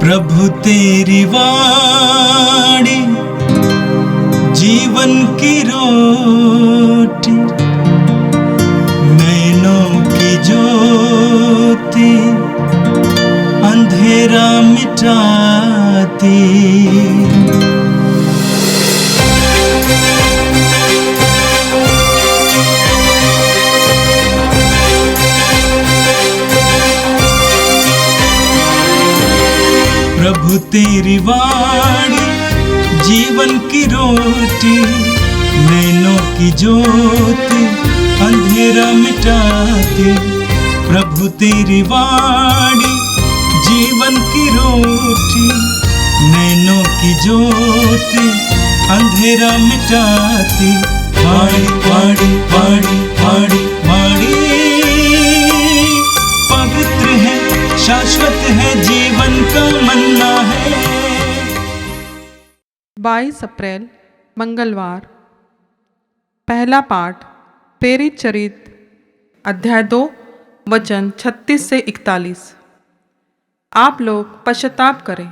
प्रभु तेरी वाणी जीवन की रोटी, नैनों की ज्योति अंधेरा मिटाती। प्रभु तेरी वाणी जीवन की रोटी, नैनों की ज्योति अंधेरा मिटाती। प्रभु तेरी वाणी जीवन की रोटी, नैनों की ज्योति अंधेरा मिटाती। वाणी वाणी वाणी वाणी वाणी पवित्र है, शाश्वत है, जीवन का मन्ना है। 22 अप्रैल मंगलवार। पहला पाठ प्रेरित चरित्र अध्याय 2 वचन 36 से 41। आप लोग पश्चाताप करें।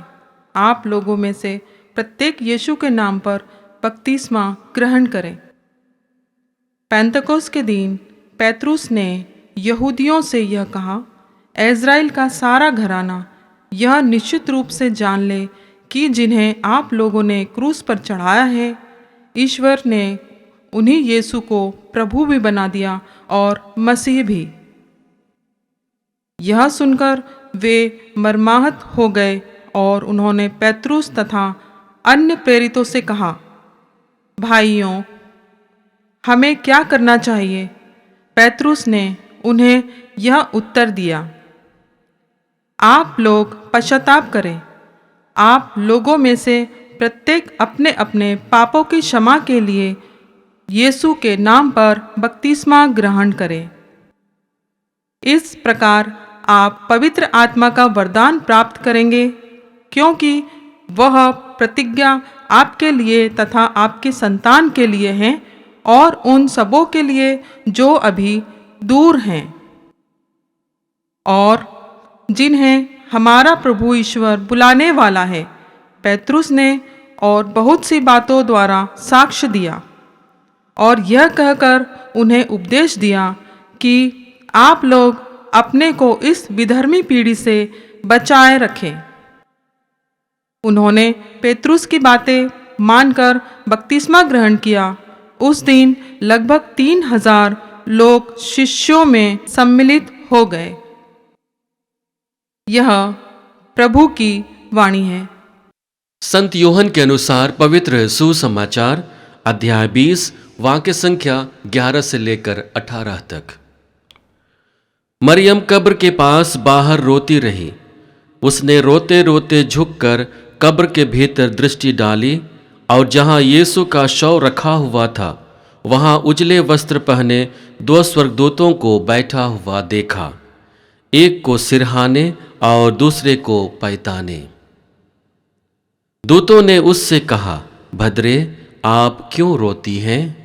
आप लोगों में से प्रत्येक यीशु के नाम पर बपतिस्मा ग्रहण करें। पेंतकोस के दिन पेत्रुस ने यहूदियों से यह कहा, इज़राइल का सारा घराना यह निश्चित रूप से जान ले कि जिन्हें आप लोगों ने क्रूस पर चढ़ाया है, ईश्वर ने उन्हीं यीशु को प्रभु भी बना दिया और मसीह भी। यह सुनकर वे मर्माहत हो गए और उन्होंने पेत्रुस तथा अन्य प्रेरितों से कहा, भाइयों, हमें क्या करना चाहिए? पेत्रुस ने उन्हें यह उत्तर दिया, आप लोग पश्चाताप करें। आप लोगों में से प्रत्येक अपने अपने पापों की क्षमा के लिए यीशु के नाम पर बपतिस्मा ग्रहण करें। इस प्रकार आप पवित्र आत्मा का वरदान प्राप्त करेंगे, क्योंकि वह प्रतिज्ञा आपके लिए तथा आपके संतान के लिए है और उन सबों के लिए जो अभी दूर हैं और जिन्हें हमारा प्रभु ईश्वर बुलाने वाला है। पेत्रुस ने और बहुत सी बातों द्वारा साक्ष्य दिया और यह कहकर उन्हें उपदेश दिया कि आप लोग अपने को इस विधर्मी पीढ़ी से बचाए रखें। उन्होंने पेत्रुस की बातें मानकर बपतिस्मा ग्रहण किया। उस दिन लगभग 3000 लोग शिष्यों में सम्मिलित हो गए। यह प्रभु की वाणी है। संत यूहन के अनुसार पवित्र सुसमाचार अध्याय 20 वाक्य संख्या 11 से लेकर 18 तक। मरियम कब्र के पास बाहर रोती रही। उसने रोते रोते झुककर कब्र के भीतर दृष्टि डाली और जहां यीशु का शव रखा हुआ था, वहां उजले वस्त्र पहने 2 स्वर्गदूतों को बैठा हुआ देखा, एक को सिरहाने और दूसरे को पैताने। दूतों ने उससे कहा, भद्रे, आप क्यों रोती हैं?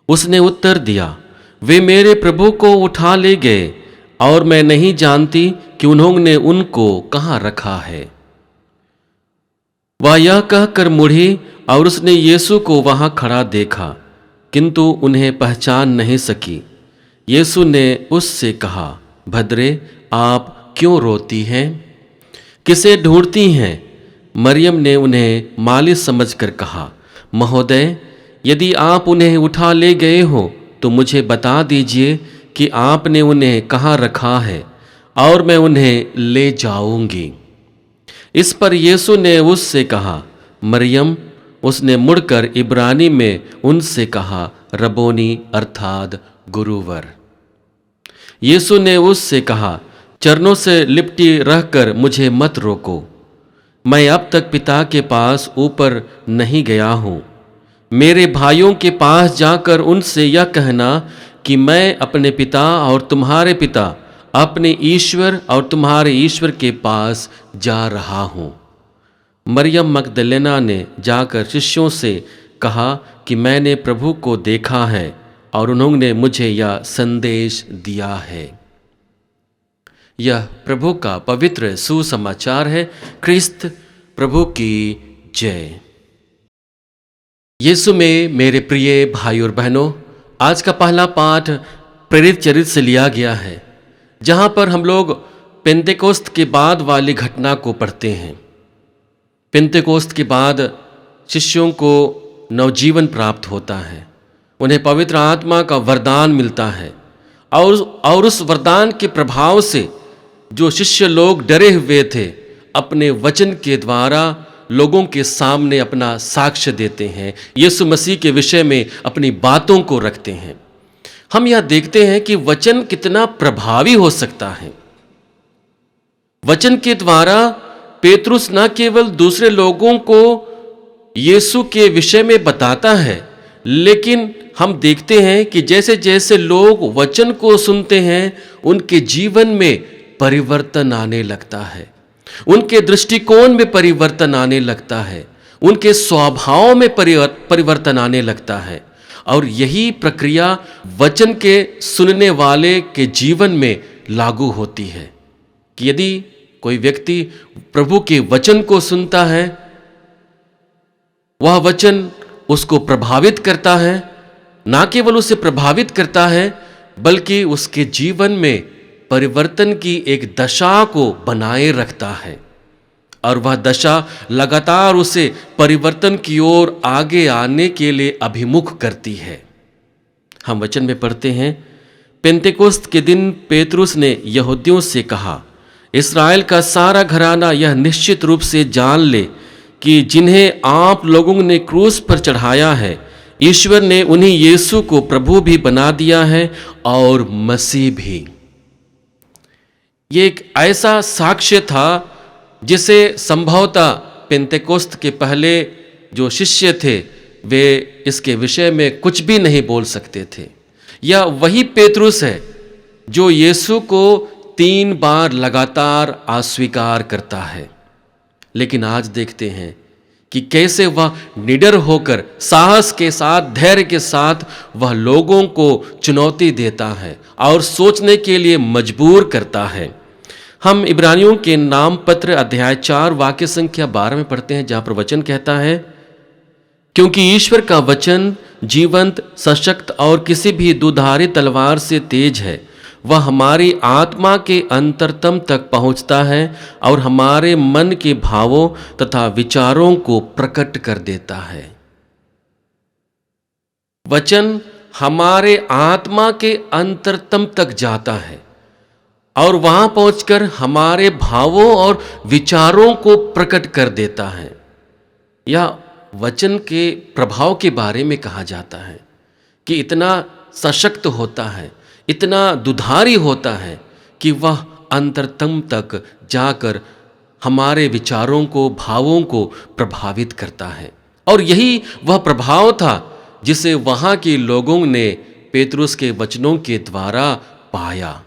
उसने उत्तर दिया, वे मेरे प्रभु को उठा ले गए और मैं नहीं जानती कि उन्होंने उनको कहाँ रखा है। वह यह कहकर मुड़ी और उसने यीशु को वहां खड़ा देखा, किंतु उन्हें पहचान नहीं सकी। यीशु ने उससे कहा, भद्रे, आप क्यों रोती हैं? किसे ढूंढती हैं? मरियम ने उन्हें मालिक समझकर कहा, महोदय, यदि आप उन्हें उठा ले गए हो तो मुझे बता दीजिए कि आपने उन्हें कहाँ रखा है और मैं उन्हें ले जाऊंगी। इस पर यीशु ने उससे कहा, मरियम। उसने मुड़कर इब्रानी में उनसे कहा, रबोनी, अर्थात गुरुवर। यीशु ने उससे कहा, चरणों से लिपटी रहकर मुझे मत रोको। मैं अब तक पिता के पास ऊपर नहीं गया हूँ। मेरे भाइयों के पास जाकर उनसे यह कहना कि मैं अपने पिता और तुम्हारे पिता, अपने ईश्वर और तुम्हारे ईश्वर के पास जा रहा हूँ। मरियम मगदलेना ने जाकर शिष्यों से कहा कि मैंने प्रभु को देखा है और उन्होंने मुझे यह संदेश दिया है। यह प्रभु का पवित्र सुसमाचार है। क्रिस्त प्रभु की जय। यीशु में मेरे प्रिय भाई और बहनों, आज का पहला पाठ प्रेरित चरित्र से लिया गया है, जहाँ पर हम लोग पेंतेकोस्त के बाद वाली घटना को पढ़ते हैं। पेंतेकोस्त के बाद शिष्यों को नवजीवन प्राप्त होता है, उन्हें पवित्र आत्मा का वरदान मिलता है और उस वरदान के प्रभाव से जो शिष्य लोग डरे हुए थे, अपने वचन के द्वारा लोगों के सामने अपना साक्ष्य देते हैं, यीशु मसीह के विषय में अपनी बातों को रखते हैं। हम यह देखते हैं कि वचन कितना प्रभावी हो सकता है। वचन के द्वारा पेतरुस न केवल दूसरे लोगों को यीशु के विषय में बताता है, लेकिन हम देखते हैं कि जैसे जैसे लोग वचन को सुनते हैं, उनके जीवन में परिवर्तन आने लगता है, उनके दृष्टिकोण में परिवर्तन आने लगता है, उनके स्वभाव में परिवर्तन आने लगता है। और यही प्रक्रिया वचन के सुनने वाले के जीवन में लागू होती है कि यदि कोई व्यक्ति प्रभु के वचन को सुनता है, वह वचन उसको प्रभावित करता है। ना केवल उसे प्रभावित करता है, बल्कि उसके जीवन में परिवर्तन की एक दशा को बनाए रखता है, और वह दशा लगातार उसे परिवर्तन की ओर आगे आने के लिए अभिमुख करती है। हम वचन में पढ़ते हैं, पेंतेकोस्त के दिन पेतरुस ने यहूदियों से कहा, इस्राएल का सारा घराना यह निश्चित रूप से जान ले कि जिन्हें आप लोगों ने क्रूस पर चढ़ाया है, ईश्वर ने उन्हीं यीशु को प्रभु भी बना दिया है और मसीह भी। ये एक ऐसा साक्ष्य था जिसे संभवतः पेंतेकोस्त के पहले जो शिष्य थे, वे इसके विषय में कुछ भी नहीं बोल सकते थे। यह वही पेतरुस है जो यीशु को 3 बार लगातार अस्वीकार करता है, लेकिन आज देखते हैं कि कैसे वह निडर होकर, साहस के साथ, धैर्य के साथ वह लोगों को चुनौती देता है और सोचने के लिए मजबूर करता है। हम इब्रानियों के नाम पत्र अध्याय 4 वाक्य संख्या 12 में पढ़ते हैं, जहाँ पर वचन कहता है, क्योंकि ईश्वर का वचन जीवंत, सशक्त और किसी भी दुधारी तलवार से तेज है। वह हमारी आत्मा के अंतरतम तक पहुंचता है और हमारे मन के भावों तथा विचारों को प्रकट कर देता है। वचन हमारे आत्मा के अंतरतम तक जाता है और वहां पहुंचकर हमारे भावों और विचारों को प्रकट कर देता है। यह वचन के प्रभाव के बारे में कहा जाता है कि इतना सशक्त होता है, इतना दुधारी होता है कि वह अंतरतम तक जाकर हमारे विचारों को, भावों को प्रभावित करता है। और यही वह प्रभाव था जिसे वहाँ के लोगों ने पेतरुस के वचनों के द्वारा पाया।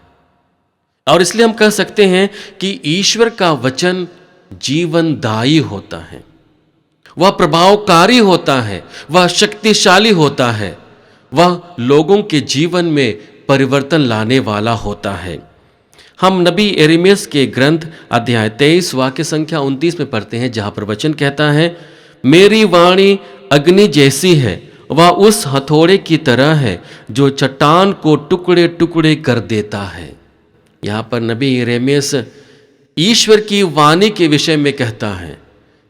और इसलिए हम कह सकते हैं कि ईश्वर का वचन जीवनदायी होता है, वह प्रभावकारी होता है, वह शक्तिशाली होता है, वह लोगों के जीवन में परिवर्तन लाने वाला होता है। हम नबी यिर्मयाह के ग्रंथ अध्याय 23 वाक्य संख्या 29 में पढ़ते हैं, जहाँ पर वचन कहता है, मेरी वाणी अग्नि जैसी है, वह उस हथौड़े की तरह है जो चट्टान को टुकड़े टुकड़े कर देता है। यहाँ पर नबी यिर्मयाह ईश्वर की वाणी के विषय में कहता है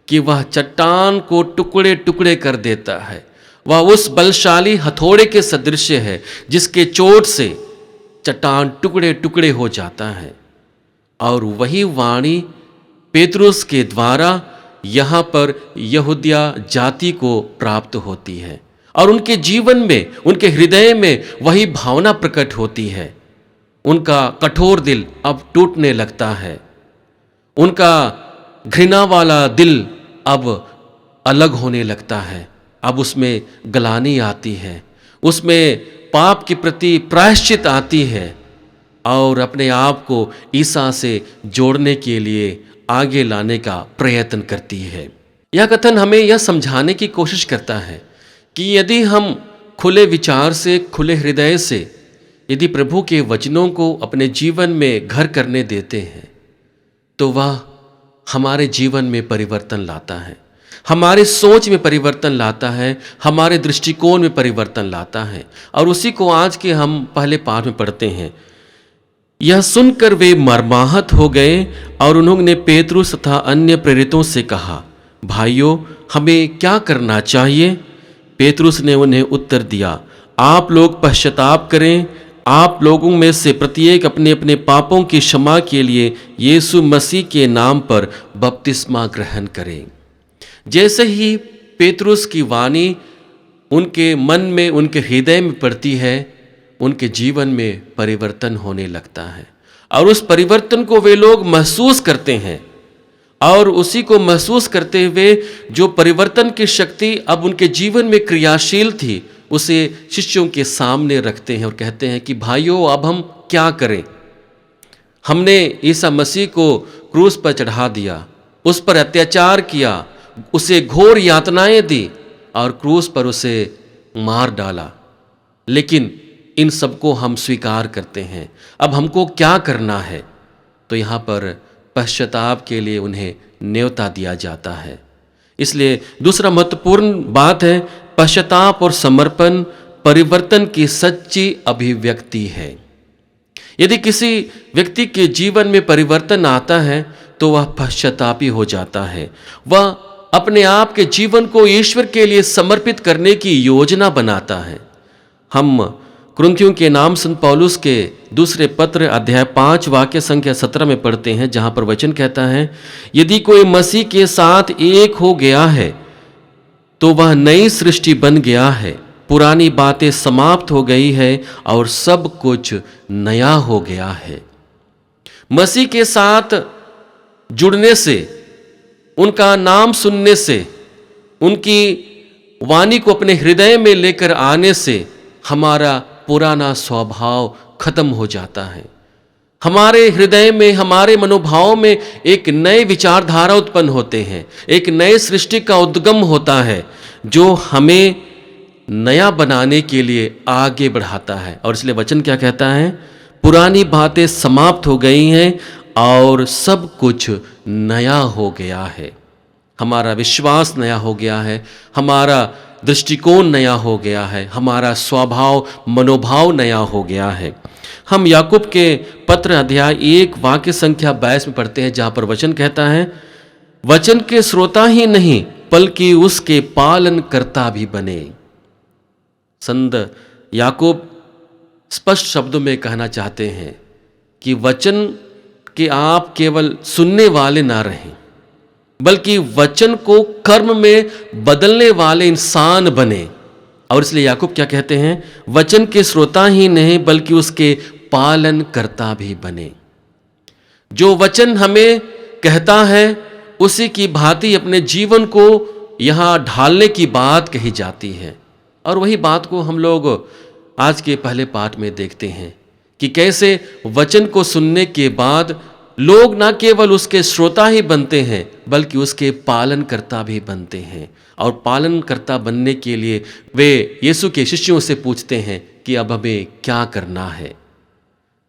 कि वह चट्टान को टुकड़े टुकड़े कर देता है। वह उस बलशाली हथौड़े के सदृश है जिसके चोट से चट्टान टुकड़े टुकड़े हो जाता है। और वही वाणी पेतरुस के द्वारा यहाँ पर यहूदिया जाति को प्राप्त होती है और उनके जीवन में, उनके हृदय में वही भावना प्रकट होती है। उनका कठोर दिल अब टूटने लगता है, उनका घृणा वाला दिल अब अलग होने लगता है, अब उसमें गलानी आती है, उसमें पाप के प्रति प्रायश्चित आती है और अपने आप को ईसा से जोड़ने के लिए आगे लाने का प्रयत्न करती है। यह कथन हमें यह समझाने की कोशिश करता है कि यदि हम खुले विचार से, खुले हृदय से यदि प्रभु के वचनों को अपने जीवन में घर करने देते हैं तो वह हमारे जीवन में परिवर्तन लाता है, हमारे सोच में परिवर्तन लाता है, हमारे दृष्टिकोण में परिवर्तन लाता है। और उसी को आज के हम पहले पाठ में पढ़ते हैं। यह सुनकर वे मर्माहत हो गए और उन्होंने पेतरुस तथा अन्य प्रेरितों से कहा, भाइयों, हमें क्या करना चाहिए? पेतरुस ने उन्हें उत्तर दिया, आप लोग पश्चाताप करें। आप लोगों में से प्रत्येक अपने अपने पापों की क्षमा के लिए यीशु मसीह के नाम पर बपतिस्मा ग्रहण करें। जैसे ही पेतरुस की वाणी उनके मन में, उनके हृदय में पड़ती है, उनके जीवन में परिवर्तन होने लगता है और उस परिवर्तन को वे लोग महसूस करते हैं। और उसी को महसूस करते हुए जो परिवर्तन की शक्ति अब उनके जीवन में क्रियाशील थी, उसे शिष्यों के सामने रखते हैं और कहते हैं कि भाइयों, अब हम क्या करें? हमने ईसा मसीह को क्रूस पर चढ़ा दिया, उस पर अत्याचार किया, उसे घोर यातनाएं दी और क्रूस पर उसे मार डाला, लेकिन इन सबको हम स्वीकार करते हैं। अब हमको क्या करना है? तो यहाँ पर पश्चाताप के लिए उन्हें न्योता दिया जाता है। इसलिए दूसरा महत्वपूर्ण बात है, पश्चाताप और समर्पण परिवर्तन की सच्ची अभिव्यक्ति है। यदि किसी व्यक्ति के जीवन में परिवर्तन आता है तो वह पश्चातापी हो जाता है। वह अपने आप के जीवन को ईश्वर के लिए समर्पित करने की योजना बनाता है। हम कुरिन्थियों के नाम संत पौलुस के दूसरे पत्र अध्याय 5 वाक्य संख्या 17 में पढ़ते हैं, जहां पर वचन कहता है, यदि कोई मसीह के साथ एक हो गया है तो वह नई सृष्टि बन गया है, पुरानी बातें समाप्त हो गई है और सब कुछ नया हो गया है। मसीह के साथ जुड़ने से, उनका नाम सुनने से, उनकी वाणी को अपने हृदय में लेकर आने से हमारा पुराना स्वभाव खत्म हो जाता है। हमारे हृदय में, हमारे मनोभाव में एक नए विचारधारा उत्पन्न होते हैं, एक नए सृष्टि का उद्गम होता है जो हमें नया बनाने के लिए आगे बढ़ाता है। और इसलिए वचन क्या कहता है? पुरानी बातें समाप्त हो गई हैं और सब कुछ नया हो गया है। हमारा विश्वास नया हो गया है, हमारा दृष्टिकोण नया हो गया है, हमारा स्वभाव, मनोभाव नया हो गया है। हम याकूब के पत्र अध्याय 1 वाक्य संख्या 22 में पढ़ते हैं, जहां पर वचन कहता है, वचन के श्रोता ही नहीं बल्कि उसके पालन करता भी बने। संत याकूब स्पष्ट शब्दों में कहना चाहते हैं कि वचन के आप केवल सुनने वाले ना रहें, बल्कि वचन को कर्म में बदलने वाले इंसान बने। और इसलिए याकूब क्या कहते हैं? वचन के श्रोता ही नहीं बल्कि उसके पालन करता भी बने। जो वचन हमें कहता है उसी की भांति अपने जीवन को यहाँ ढालने की बात कही जाती है। और वही बात को हम लोग आज के पहले पाठ में देखते हैं कि कैसे वचन को सुनने के बाद लोग न केवल उसके श्रोता ही बनते हैं बल्कि उसके पालनकर्ता भी बनते हैं। और पालनकर्ता बनने के लिए वे यीशु के शिष्यों से पूछते हैं कि अब हमें क्या करना है।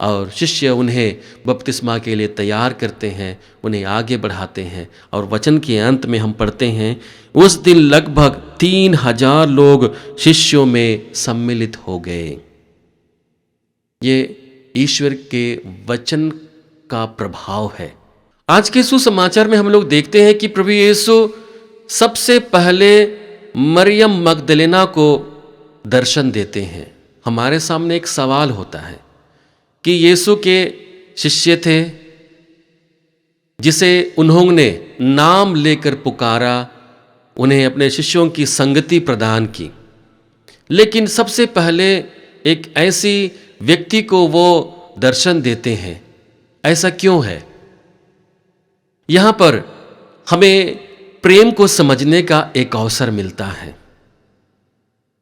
और शिष्य उन्हें बपतिस्मा के लिए तैयार करते हैं, उन्हें आगे बढ़ाते हैं। और वचन के अंत में हम पढ़ते हैं, उस दिन लगभग 3000 लोग शिष्यों में सम्मिलित हो गए। ये ईश्वर के वचन का प्रभाव है। आज के सुसमाचार में हम लोग देखते हैं कि प्रभु यीशु सबसे पहले मरियम मगदलेना को दर्शन देते हैं। हमारे सामने एक सवाल होता है कि यीशु के शिष्य थे जिसे उन्होंने नाम लेकर पुकारा, उन्हें अपने शिष्यों की संगति प्रदान की, लेकिन सबसे पहले एक ऐसी व्यक्ति को वो दर्शन देते हैं। ऐसा क्यों है? यहाँ पर हमें प्रेम को समझने का एक अवसर मिलता है।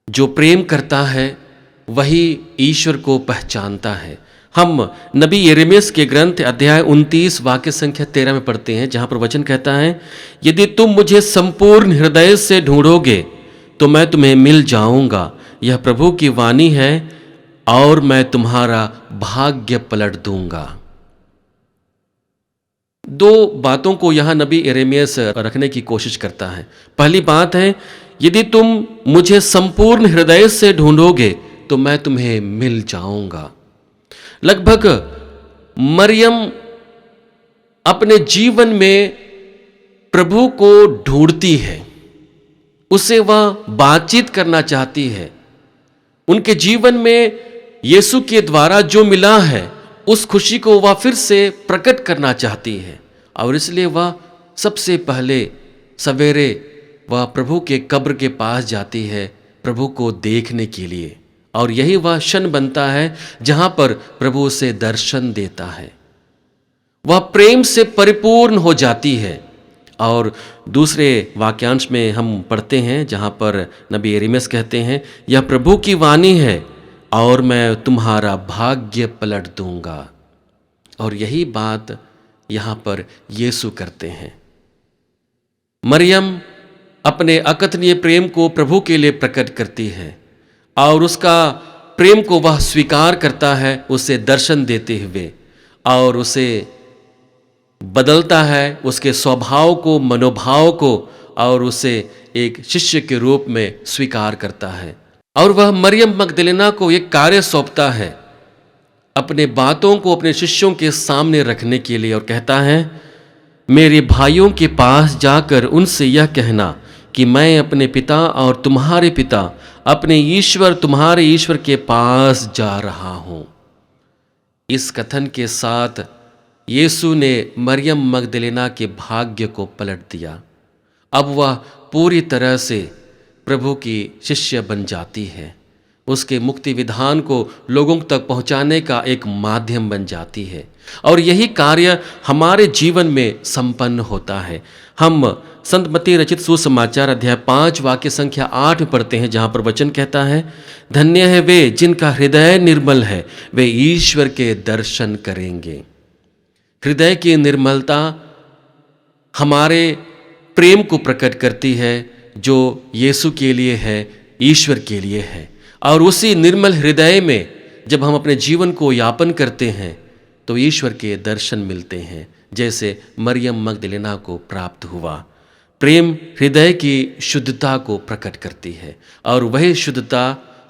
जो प्रेम करता है वही ईश्वर को पहचानता है। हम नबी यिर्मयाह के ग्रंथ अध्याय 29 वाक्य संख्या 13 में पढ़ते हैं, जहां पर वचन कहता है, यदि तुम मुझे संपूर्ण हृदय से ढूंढोगे तो मैं तुम्हें मिल जाऊंगा। यह प्रभु की वाणी है और मैं तुम्हारा भाग्य पलट दूंगा। दो बातों को यहां नबी यिर्मयाह रखने की कोशिश करता है। पहली बात है, यदि तुम मुझे संपूर्ण हृदय से ढूंढोगे तो मैं तुम्हें मिल जाऊंगा। लगभग मरियम अपने जीवन में प्रभु को ढूंढती है, उससे वह बातचीत करना चाहती है। उनके जीवन में यीशु के द्वारा जो मिला है उस खुशी को वह फिर से प्रकट करना चाहती है, और इसलिए वह सबसे पहले सवेरे वह प्रभु के कब्र के पास जाती है प्रभु को देखने के लिए, और यही वह क्षण बनता है जहां पर प्रभु उसे दर्शन देता है। वह प्रेम से परिपूर्ण हो जाती है। और दूसरे वाक्यांश में हम पढ़ते हैं जहां पर नबी यिर्मयाह कहते हैं, यह प्रभु की वाणी है और मैं तुम्हारा भाग्य पलट दूंगा। और यही बात यहां पर यीशु करते हैं। मरियम अपने अकथनीय प्रेम को प्रभु के लिए प्रकट करती है और उसका प्रेम को वह स्वीकार करता है, उसे दर्शन देते हुए, और उसे बदलता है, उसके स्वभाव को, मनोभाव को, और उसे एक शिष्य के रूप में स्वीकार करता है। और वह मरियम मगदलेना को एक कार्य सौंपता है अपने बातों को अपने शिष्यों के सामने रखने के लिए, और कहता है, मेरे भाइयों के पास जाकर उनसे यह कहना कि मैं अपने पिता और तुम्हारे पिता, अपने ईश्वर तुम्हारे ईश्वर के पास जा रहा हूं। इस कथन के साथ यीशु ने मरियम मगदलेना के भाग्य को पलट दिया। अब वह पूरी तरह से प्रभु की शिष्य बन जाती है, उसके मुक्ति विधान को लोगों तक पहुंचाने का एक माध्यम बन जाती है, और यही कार्य हमारे जीवन में संपन्न होता है। हम संत मत्ती रचित सुसमाचार अध्याय 5 वाक्य संख्या 8 में पढ़ते हैं, जहां पर वचन कहता है, धन्य है वे जिनका हृदय निर्मल है, वे ईश्वर के दर्शन करेंगे। हृदय की निर्मलता हमारे प्रेम को प्रकट करती है जो यीशु के लिए है, ईश्वर के लिए है। और उसी निर्मल हृदय में जब हम अपने जीवन को यापन करते हैं तो ईश्वर के दर्शन मिलते हैं, जैसे मरियम मगदलेना को प्राप्त हुआ। प्रेम हृदय की शुद्धता को प्रकट करती है, और वही शुद्धता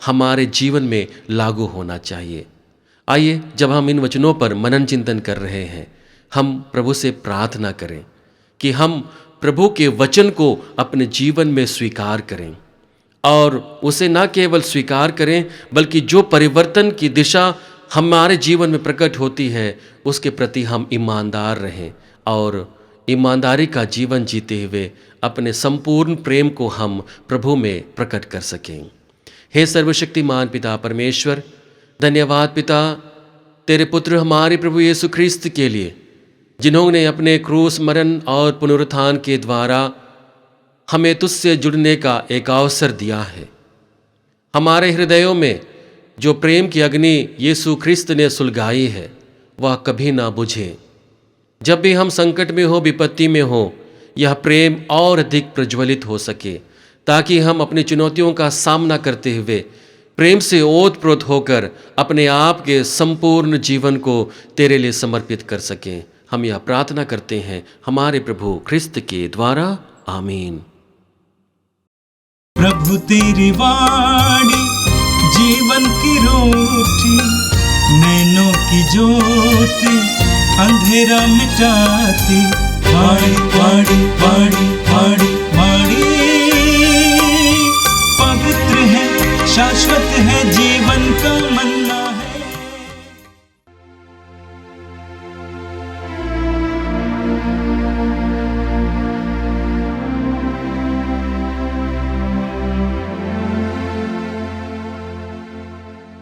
हमारे जीवन में लागू होना चाहिए। आइए, जब हम इन वचनों पर मनन चिंतन कर रहे हैं, हम प्रभु से प्रार्थना करें कि हम प्रभु के वचन को अपने जीवन में स्वीकार करें, और उसे न केवल स्वीकार करें बल्कि जो परिवर्तन की दिशा हमारे जीवन में प्रकट होती है उसके प्रति हम ईमानदार रहें, और ईमानदारी का जीवन जीते हुए अपने संपूर्ण प्रेम को हम प्रभु में प्रकट कर सकें। हे सर्वशक्तिमान पिता परमेश्वर, धन्यवाद पिता तेरे पुत्र हमारे प्रभु यीशु ख्रिस्त के लिए, जिन्होंने अपने क्रूस मरण और पुनरुत्थान के द्वारा हमें तुझसे जुड़ने का एक अवसर दिया है। हमारे हृदयों में जो प्रेम की अग्नि यीशु ख्रिस्त ने सुलगाई है वह कभी ना बुझे। जब भी हम संकट में हो, विपत्ति में हो, यह प्रेम और अधिक प्रज्वलित हो सके, ताकि हम अपनी चुनौतियों का सामना करते हुए प्रेम से ओतप्रोत होकर अपने आप के संपूर्ण जीवन को तेरे लिए समर्पित कर सकें। हम यह प्रार्थना करते हैं हमारे प्रभु ख्रिस्त के द्वारा, आमीन। प्रभु तेरी वाणी जीवन की रोटी, नैनों की ज्योति अंधेरा मिटाती। वाणी वाणी वाणी वाणी वाणी पवित्र है, शाश्वत है जी